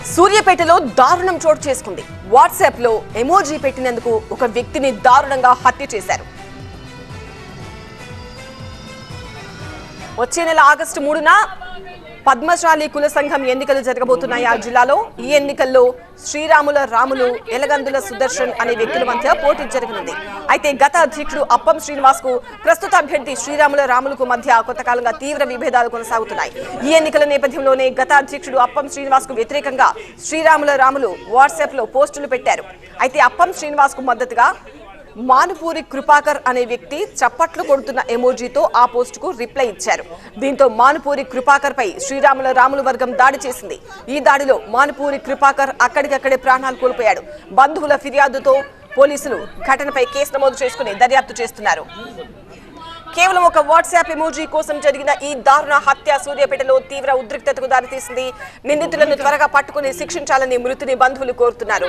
సూర్యాపేటలో దారుణం చోటు చేసుకుంది. వాట్సాప్ లో ఎమోజీ పెట్టినందుకు ఒక వ్యక్తిని దారుణంగా హత్య చేశారు. వచ్చే నెల ఆగస్టు 3న పద్మశాలి కుల సంఘం ఎన్నికలు జరగబోతున్నాయి. ఆ జిల్లాలో ఈ ఎన్నికల్లో శ్రీరాముల రాములు, ఎలగందుల సుదర్శన్ అనే వ్యక్తుల మధ్య పోటీ జరగనుంది. అయితే గత అధ్యక్షుడు అప్పం శ్రీనివాస్ కు ప్రస్తుత అభ్యర్థి శ్రీరాముల రాములకు మధ్య కొంతకాలంగా తీవ్ర విభేదాలు కొనసాగుతున్నాయి. ఈ ఎన్నికల నేపథ్యంలోనే గత అధ్యక్షుడు అప్పం శ్రీనివాస్ కు వ్యతిరేకంగా శ్రీరాముల రాములు వాట్సాప్ లో పోస్టులు పెట్టారు. అయితే అప్పం శ్రీనివాస్ కు మద్దతుగా మానుపూరి కృపాకర్ అనే వ్యక్తి చప్పట్లు కొడుతున్న ఎమోజీతో ఆ పోస్ట్ కు రిప్లై ఇచ్చారు. దీంతో మానుపూరి కృపాకర్ పై శ్రీరాముల రాములు వర్గం దాడి చేసింది. ఈ దాడిలో మానుపూరి కృపాకర్ అక్కడికక్కడే ప్రాణాలు కోల్పోయాడు. బంధువుల ఫిర్యాదుతో పోలీసులు ఘటనపై కేసు నమోదు చేసుకుని దర్యాప్తు చేస్తున్నారు. కేవలం ఒక వాట్సాప్ ఎమోజీ కోసం జరిగిన ఈ దారుణ హత్య సూర్యాపేటలో తీవ్ర ఉద్రిక్తతకు దారితీసింది. నిందితులను త్వరగా పట్టుకుని శిక్షించాలని మృతుని బంధువులు కోరుతున్నారు.